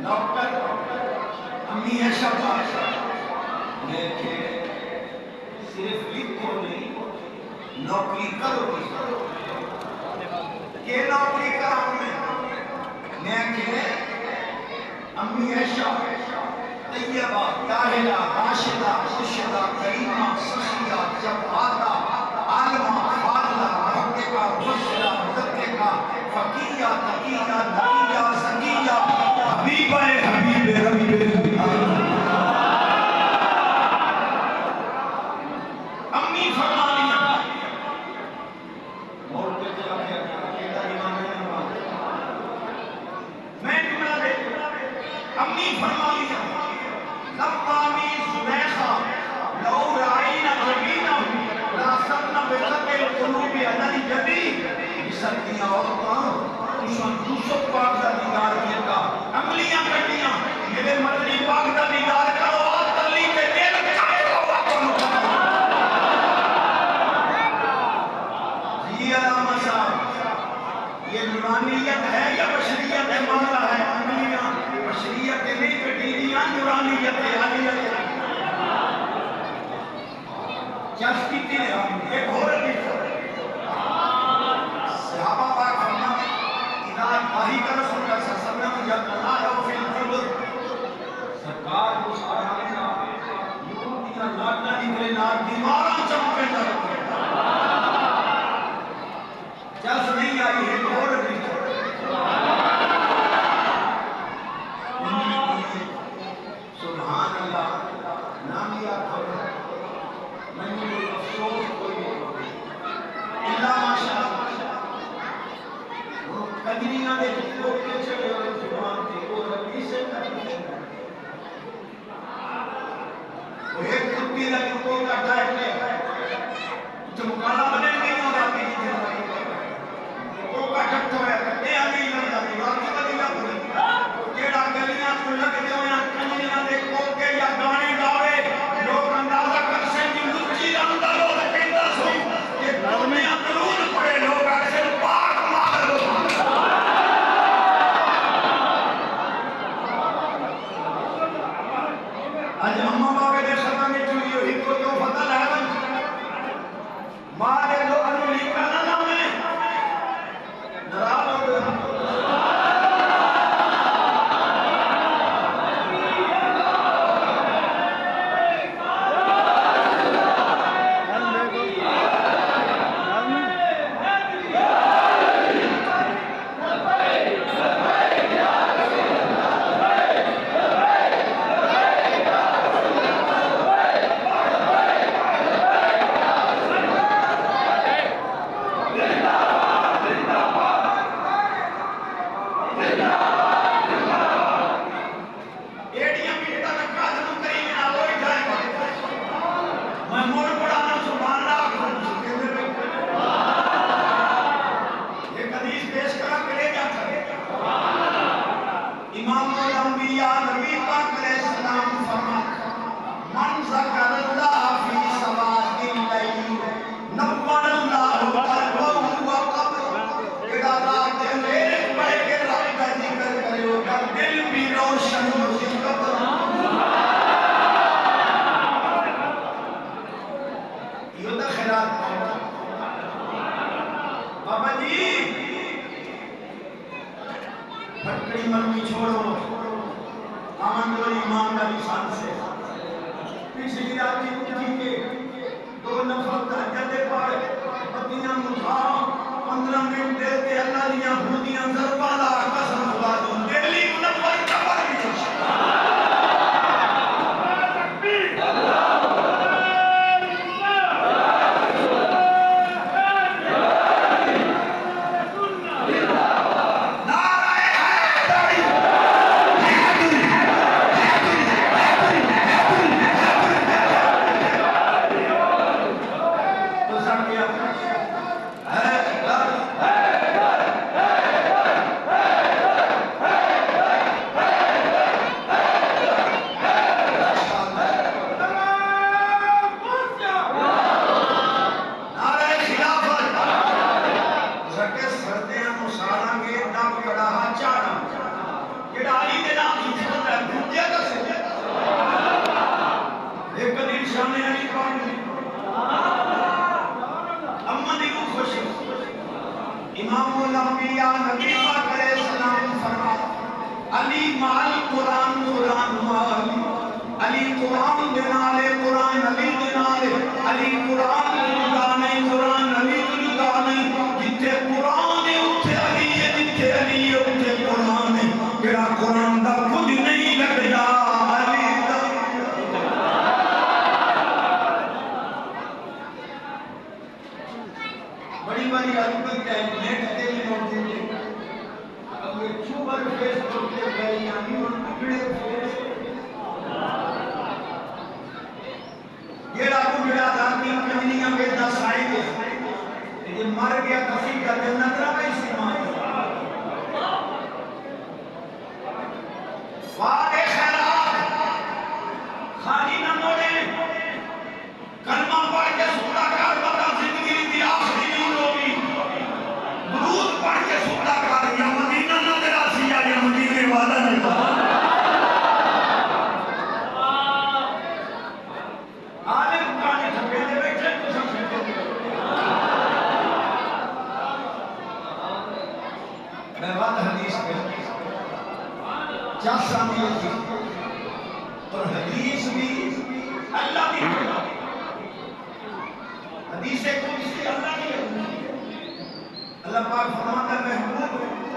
نوکر امی ایشا پاشا دیکھے صرف لکھو نہیں نوکری کرو کہ نوکری کراؤں میں کہ امی ایشا طیبہ طاہرہ راشدہ مرشدہ کریمہ سخیہ جوادہ عالمہ فاضلہ محققہ مرشدہ مدققہ فقیہ تقیہ نقیہ زکیہ حبیبہ حبیب رب امی فرمانی اور کہتے ہیں میں جملہ دے امی فرمانی لبانی زلیخا لو رعینا جبینا راسدنا بقت القلوب علی جبی سردیاں عورتاں کشان یوسف پاک دا دیدار کیا گا انگلیاں کٹیاں میرے مدنی پاک دا دیدار کرو آج تلی کے دل کھائے ہو اپنو جی علامہ صاحب یہ نورانیت ہے یا بشریت ہے معاملہ ہے انگلیاں بشریت نہیں کٹیلیاں نورانیت ہے عالیت ہے چستی تیرے ہم ایک اور صحابہ پاک فرماتے اذا باہی کا رسول اللہ صلی اللہ علیہ وسلم جب نظارہ فی القبر سرکار کو سارا یوں دیا لاٹنا نکلے نار دیواراں چمکے در جس نہیں آئی ہے اور سبحان اللہ نام یاد کرو میں نے افسوس کوئی اللہ ماشاءاللہ وہ کجریاں دے لوگ کے چلے ہوئے زبان تھے وہ ربی سے کرتے وہ ایک کتی لگی کو کرتا ہے جو مکالا بنے نہیں ہو جاتی وہ کا ڈھکتا ہے اے علی لگ جاتی واقعی بدی لگ ہوئی کیڑا گلیاں کو لگ دے ہویا کجریاں دے کو کے یا گانے گاوے لوگ اندازہ کر سے جی لچی اندر ہو کہتا سو کہ دنیا درود پڑے لوگ ایسے پاک مادر ہو آج اممہ بابے دے خطہ میں چوئی ہوئی کو تو فتح ہے ماں دے لوگ انہوں لکھا نہ نام ہے نراب ہو گئے مولویا نبی پاک علیہ السلام فرما علی مال قرآن قرآن مال علی قرآن دنالے قرآن علی دنالے علی قرآن دنگانے قرآن علی دنگانے جتے قرآن اتھے علی ہے جتے علی ہے اتھے قرآن ہے کیا قرآن دا کچھ نہیں لگ جا علی دا بڑی بڑی عربی ٹائم نیٹ تے بھی موجود ہے اب یہ چوبر فیس بک تے گئی یعنی ان کبڑے فیس یہ رابو جڑا دارتی کنجنیاں بے دس آئی دے یہ مر گیا کسی کا جنت رہا میں اسی ماں وعدے خیرات خالی نہ موڑے کلمہ پڑھ کے سوڑا کر بتا زندگی دی آخری نہیں ہوگی درود پڑھ کے سوڑا کر یا مدینہ نہ تیرا سیا یا مدینہ وعدہ نہیں تھا عالم کانے تھپے دے بیٹھے تو سب سکتے میں بات حدیث پہ چاہ سامی تھی اور حدیث بھی اللہ بھی حدیث قدسی اللہ کی ہے اللہ پاک فرماتا ہے محبوب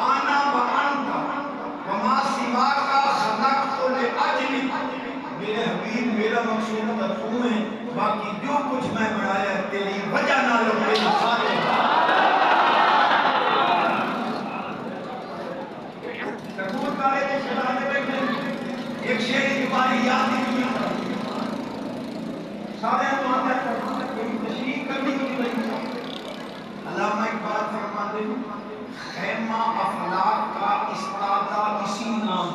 آنا و انتا وما سوا کا خلقت لأجلی میرے حبیب میرا مقصود مفہوم ہے باقی جو کچھ میں بنایا ہے تیری وجہ نہ لو میری خاطر تکور کارے دے شہرانے بیٹھے ایک شہر کی باری یاد نہیں سارے ماندہ کرنا کوئی تشریح کرنی کی نہیں علامہ اقبال فرماتے ہیں خیمہ افلاق کا استادہ اسی نام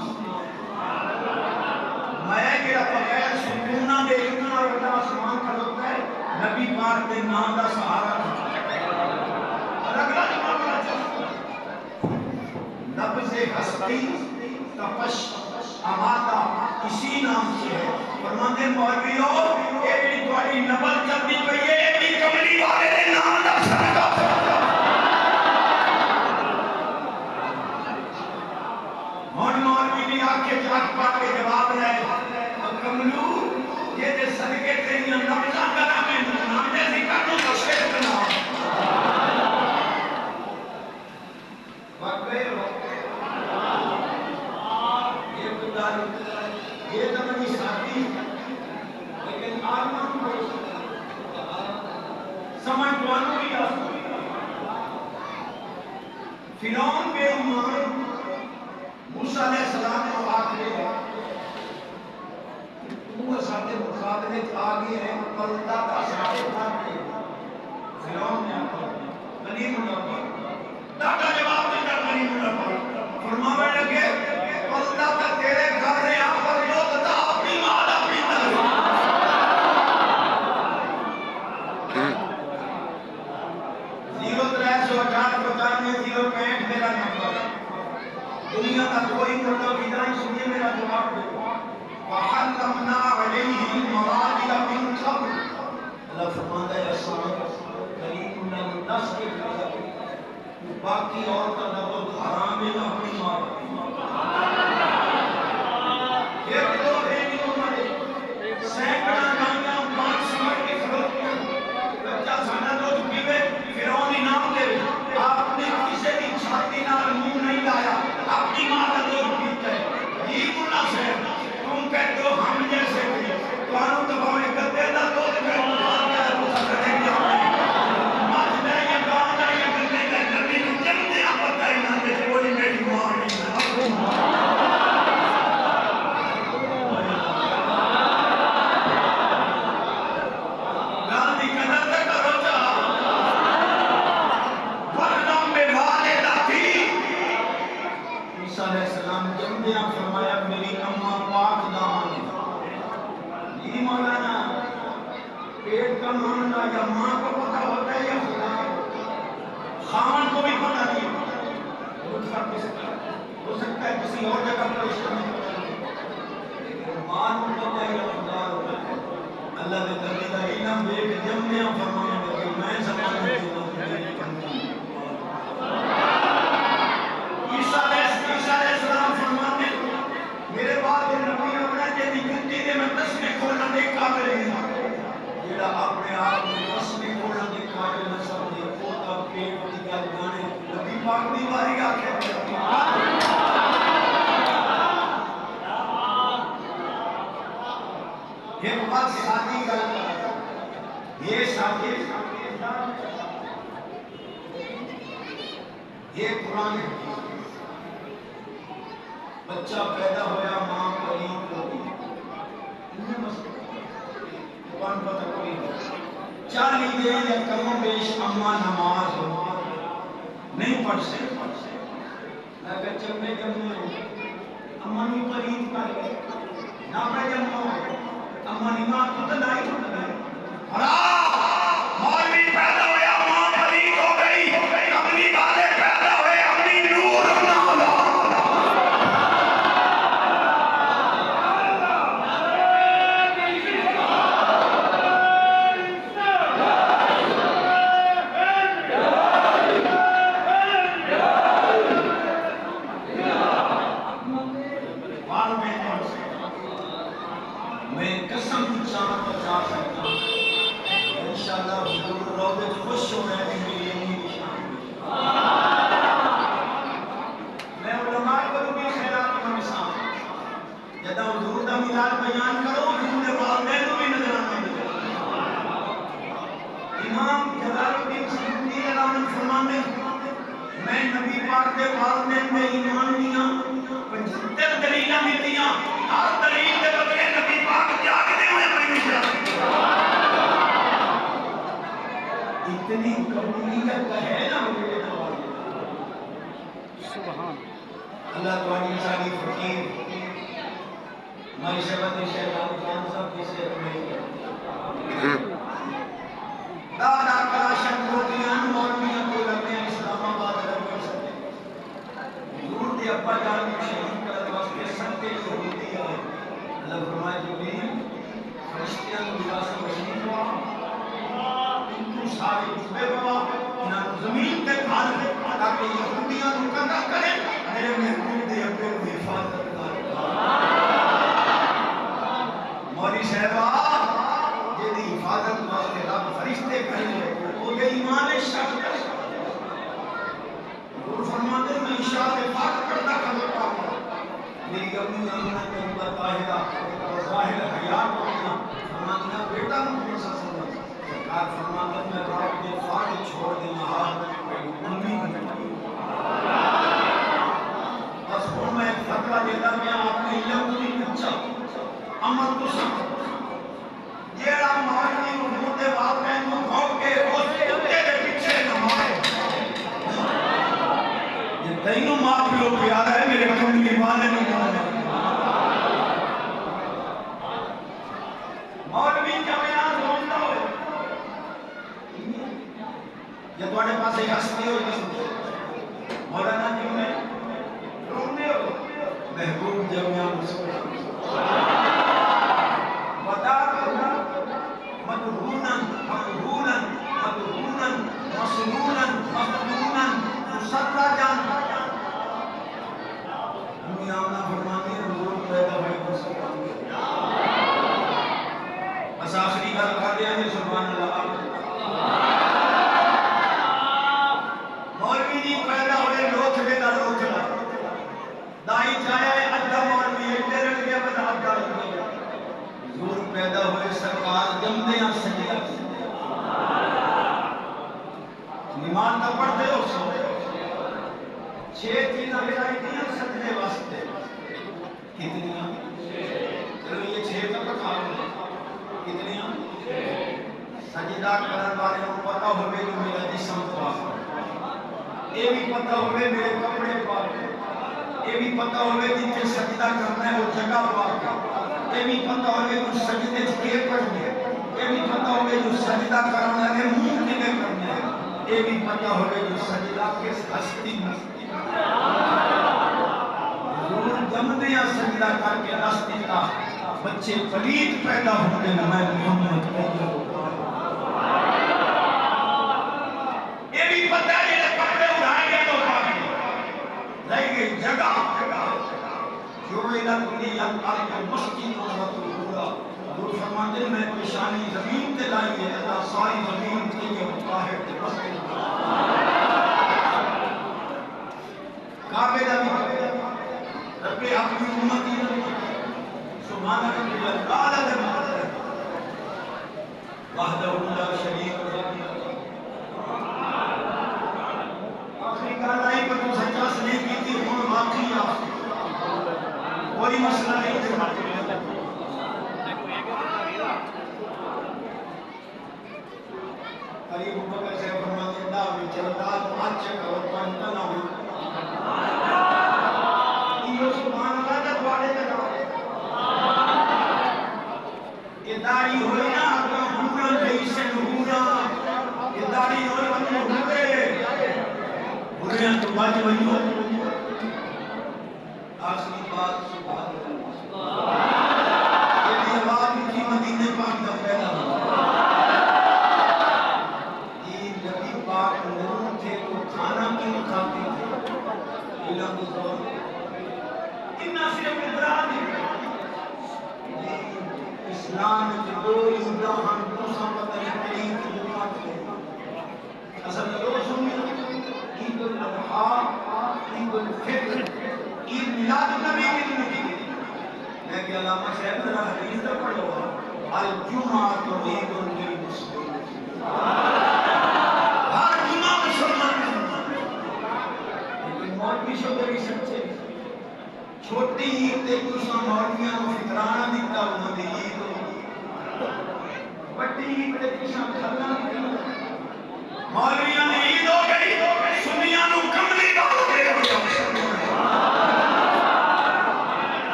میں گرا بغیر سکونہ دے اتنا رکھتا آسمان کھلوتا ہے نبی پاک دے نام دا سہارا اور اگلا جمعہ بڑا چاہتا نبض ہستی تپش آمادہ اسی نام سے ہے فرماتے مولویوں یہ بھی تمہاری نبض چلتی پئی ہے یہ بھی کملی والے دے نام دا سہارا مولوی نے آ کے جاگ پا کے جواب رہے کملو یہ دے صدقے تیری نبضاں کرا میں نام دے ذکر نو تو شیر بنا وقت گئے یہ بداری یہ زمانی ساتھی لیکن آرمان کو سمجھ دوانوں کی آسو فرعون بے ایمان موسیٰ علیہ السلام کو آخرے وہ ساتھ مخاطبے آگے ہیں پلدہ کا ساتھ آگے فرعون نے آخر غنیم اللہ پر دادا جواب دیتا غنیم اللہ پر فرماوے لگے پلدہ کا تیرے گھر رہے آپ پر جو تتا اپنی مال اپنی طرف 0398 میرا نمبر دنیا کا کوئی مردہ بیدائی سنیے میرا جواب دے وَحَلَّمْنَا عَلَيْهِ الْمَوَادِلَ مِنْ قَبْلِ اللہ فرماتا ہے اسلام قریب من نس کے خطر باقی اور کا نبض حرام ہے اپنی ماں ایک دو بینی عمرے سینکڑا گانگاں پانچ سمٹ کے خلوت کیا بچہ سانا دو چکی میں فرعون انعام دے آپ نے کسی بھی چھاتی نال منہ نہیں لایا اپنی ماں کا دو پیتا ہے یہ ملا سے تم کہتے ہو ہم جیسے بھی قانون دباویں کرتے ہیں دو دکھائے مجھان کیا ہے وہ سب کریں گے ماں جائے یا گاؤں جائے یا کرنے کا نبی نے جب دیا پتہ ہی نہ دے کوئی میری ماں نہیں ہے فرمایا میری اماں پاک دان یہ مولانا پیٹ کا ماننا یا ماں کو پتہ ہوتا ہے یا خدا خامن کو بھی پتہ نہیں ہو سکتا ہے کسی اور جگہ پر اشتمال ماں کو پتہ ہے یا خدا ہوتا ہے اللہ نے کرنے کا علم ایک جمعہ فرمایا کہ میں زمانے ایک بات سادی گل یہ سادی یہ قرآن ہے بچہ پیدا ہویا ماں پلیت ہو گئی انہیں قرآن پتہ کوئی چالی دے یا کم و بیش اماں نماز ہو نہیں پڑھ سکتے لگا چمے جمعے اماں نی پلیت کر گئے نہ پہ جمعے اماں نی ماں تو تلائی مولوی پیدا ہویا ماں پلیت ہو گئی کملی والے پیدا ہوئے اپنی نور نہ ہوگا میں قسم چاہتا بچا سکتا انشاءاللہ حضور روضے جو خوش ہو رہے ہیں میری امی نشان میں علماء کو بھی خیرات کا مثال جدا حضور دا میلاد بیان کرو حضور دے والدین کو بھی نظر آنا امام جلال الدین سیوطی علیہ الرحمہ فرماتے میں نبی پاک دے والدین میں ایمان دیاں 75 دلیلاں دیتیاں ہر دلیل دے بدلے نبی پاک جاگدے ہوئے میں نشان اتنی قبولیت کا ہے نا میرے والدین سبحان اللہ تعالی ساری فقیر ہماری شبت شیخ جان صاحب کی صحت میں دادا کلاشن روٹیاں مولویاں کو لگتے ہیں اسلام آباد کر سکتے حضور دی ابا جان کو شہید کرنے واسطے سب کے یہودی ہے اللہ فرمائے جبریل فرشتیاں کو لباس مشین ہوا ان کو سارے جبے ہوا انہاں زمین تے کھال دے تاکہ یہودیاں کو قتل کریں میرے محبوب دے ابے کو حفاظت مولی صاحبہ جیدی حفاظت واسطے رب فرشتے کہیں وہ دے ایمان شخص اور فرماتے میں عشاء سے پاک کرتا کھلوتا میری امی امینہ کے اوپر طاہرہ اور ظاہر حیات ہونا فرماتے بیٹا محمد صلی اللہ علیہ وسلم سرکار فرماتے میں رات کے فاتح چھوڑ دے مہار امی بس ہوں میں فتوہ دیتا میں آپ نے علم کی پچھا عمل تو سمجھ جیڑا مولوی حضور دے والدین کو کھوپ کے اس کتے دے پیچھے نمائے یہ تینوں ماں پیو پیارا ہے میرے کملی والے نے کہا مولوی جمعیان روندہ ہوئے یہ تواڈے پاس ایک ہستی ہو مولانا جی میں روندے ہو محبوب جمعیان مسئلہ مدهونا مقهونا مدهونا مسنونا مقدونا مسرجا امی آمنہ فرماتی ہے حضور پیدا ہوئے بس آخری گل کر دیا ہے سبحان اللہ مولوی جی پیدا ہوئے لوچ بیدا لوچلا دائی جایا ہے ادھا مولوی ایڈے رکھ گیا بدا ادھا رکھ گیا حضور پیدا ہوئے سرکار جمدیاں سجدہ نماز نہ پڑھتے ہو سو 6 چیزیں بتائی دیا سجدے واسطے کتنیاں چلو یہ 6 تک بتا دو کتنیاں سجدہ کرنے والے کو پتہ ہوئے جو میرا جسم پاک یہ بھی پتہ ہوئے میرے کپڑے پاک یہ بھی پتہ ہوئے جن کے سجدہ کرنا ہے وہ جگہ پاک یہ بھی پتہ ہوئے جو سجدے کے پڑھنے یہ بھی پتہ ہوئے جو سجدہ کرنا ہے منہ کے لئے کرنا ہے یہ بھی پتہ ہوئے جو سجدہ کس ہستی مستی حضور جمدیاں سجدہ کر کے نستی کا بچے پلیت پیدا ہونے میں محمد یہ بھی پتہ ہے یہ کپڑے اڑائے گئے تو پاکی رہ گئی جگہ جوڑیلت لی الارض مسجد و رسولہ حضور فرماتے میں پیشانی زمین تے لائیے اللہ ساری زمین تے یہ مطاہر تے مسجد کعبے دا بھی رب اپنی امتی سبحانہ رب اللہ تعالی وحدہ لا شریک لہ۔ آخری گل آئی کہ تو سچاس نہیں کی تھی ہوں واقعی آپ کوئی مسئلہ نہیں تھا۔ قریب بکر سے فرماتے دا بھی چلتا تو اچھا کرو پنجا نہ ہو یہ سبحان اللہ کا دوارے کا یہ داری ہوئی نا اپنا ہورا جیسے ہورا یہ داری ہوئی نا ہورے ہورے تو باج وہی ہو آخری بات سبحان اللہ یہ دیوار کی مدینے پاک دا پیدا ہوا کھانا کیوں کھاتے تھے علم دور اتنا صرف ادراک ہے اسلام کے دو امتحان کو سمجھتا ہے ترین کی بنیاد ہے اصل یہ سنی عید الاضحیٰ عید الفطر عید میلاد النبی کی زندگی میں کہ علامہ صاحب ذرا حدیث کا پڑھو الجمعۃ عید للمسلمین مولوی شدری سچے چھوٹی عید تے تساں مولویاں نوں فطرانہ دتا انہاں دی عید بڑی عید تے تساں کھانا دتا مولویاں دی عید ہو گئی سنیاں نوں کملی ڈال کے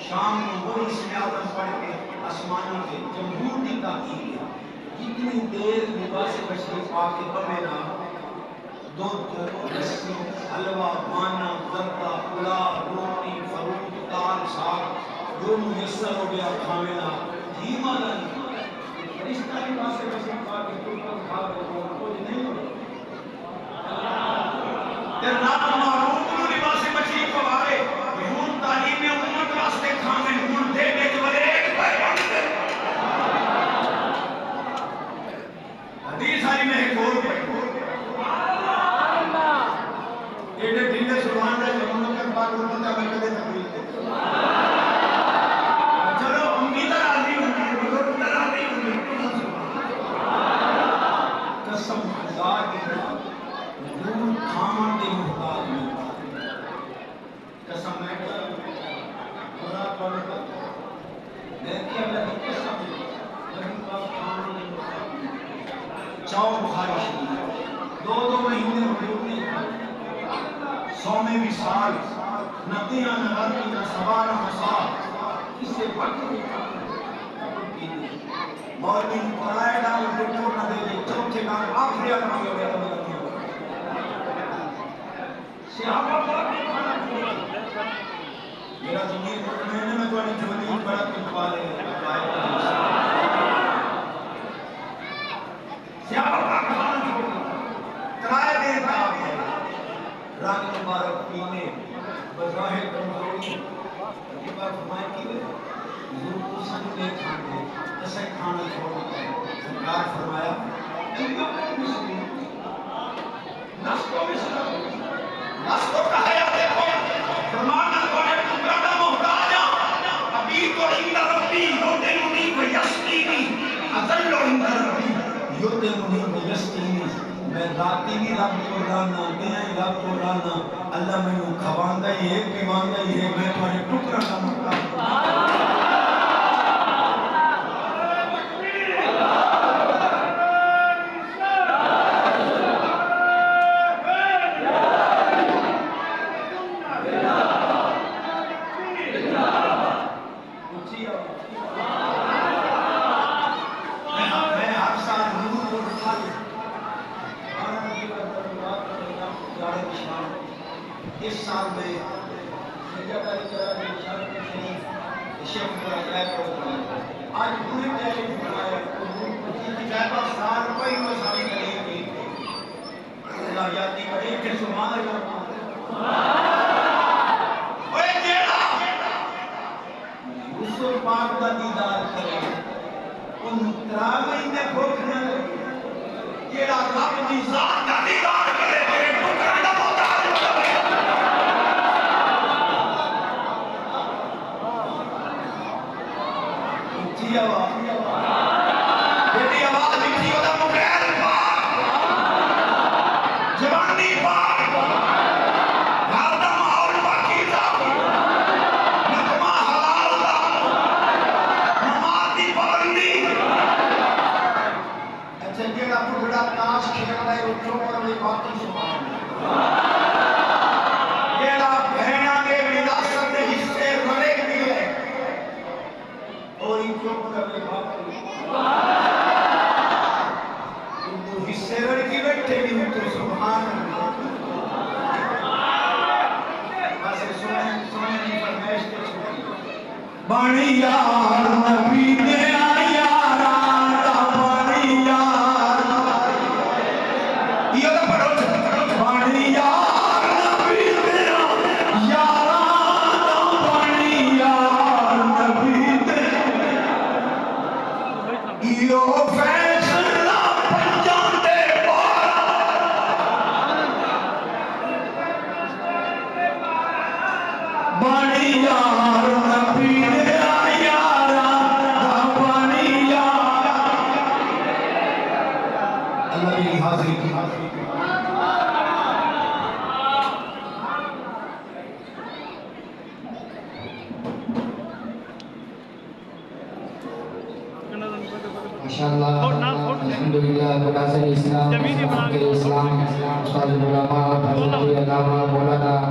شام کو وہ اس میں آدم پڑھ کے آسمانوں کے جمہور کی تاکید ہے جتنی دیر لباس بشری پاک کے بمے نا دودھ لسی حلوہ مانا زردہ پلا روٹی فروٹ دال ساگ جو میسر ہو گیا کھانے نا دھیما نہیں فرشتہ لباس بشری پاک کے تو کھا کے کوئی نہیں ہو پھر رات معروف کو لباس بشری کو آئے یوں تعلیم امت واسطے کھانے ہوں دے دے جو ایک پیغام دے حدیث آئی میں ایک اور پڑھو ایڈے دلے سبحان اللہ جمعوں کے بعد وہ پتہ میں کدے تقریب دے چلو امیدہ راضی ہوگی بزرگتہ راضی ہوگی قسم خدا کی نور کھامن دی محتاج میں قسم میں خدا پڑھتا میں کیا اللہ کی قسم لیکن پاس کھامن دی محتاج چاو بخاری شریف دو مہینے ہوئے سومے بھی سال ندیاں نراتی کا سوارا مسال اسے وقت مولوی پرائے ڈال بٹھو نہ دے دے چوتھے کام آخری اکرام ہو گیا تو صحابہ پاک نے کھانا چھوڑا میرا ضمیر میں نے تو انہیں جوانی بڑا تنقوالے صحابہ پاک کھانا چھوڑا ترائے دیر کا آپ ہے رنگ مبارک پینے بظاہر کمزوری یہ بات فرمائے کی حضور کو سننے کھانے ایسے کھانا چھوڑتا ہے سرکار فرمایا نسکو مسلم نسکو کا حیات دیکھو فرمانا کونے تکرہ محتاجا ابھی تو عند ربی یودنونی و یسقینی ازلو عند ربی یودنونی و یسقینی میں راتی بھی رب کو لانا دیا ہی رب کو لانا اللہ میں یوں کھواندہ ہی ہے پیواندہ ہی ہے میں تمہارے ٹکرہ کا محتاج اس سال میں شیخ آج پوری تیاری سال کوئی مسائل نہیں کی اللہ یادی بڑی کہ سبحان اللہ یوسف پاک کا دیدار کرے ان 3 مہینے بھوک نہ لگے جیڑا رب دی ذات کا دیدار کرے تیرے پتر دا محتاج ہو جائے اونچی آواز بیٹی آواز اونچی ہوتا موبائل پاک جوانی پاک گھر دا ماحول پاکیزہ نغمہ حلال دا نماز دی پابندی اچھا جیڑا بڑا تاش کھیلدا ہے او چوکر میں باقی سبحان جیڑا بہناں دے وراثت دے حصے رلے بھی ہے اور ان چوکر میں باقی ان دو حصے رل کی بیٹھے بھی ہوں تو سبحان اللہ بس سونے کی فرمائش کے چھوڑی بانی یار نبی دے ماشاءاللہ الحمدللہ قداسہ اسلام اسلام استاد العلماء حضرت علامہ مولانا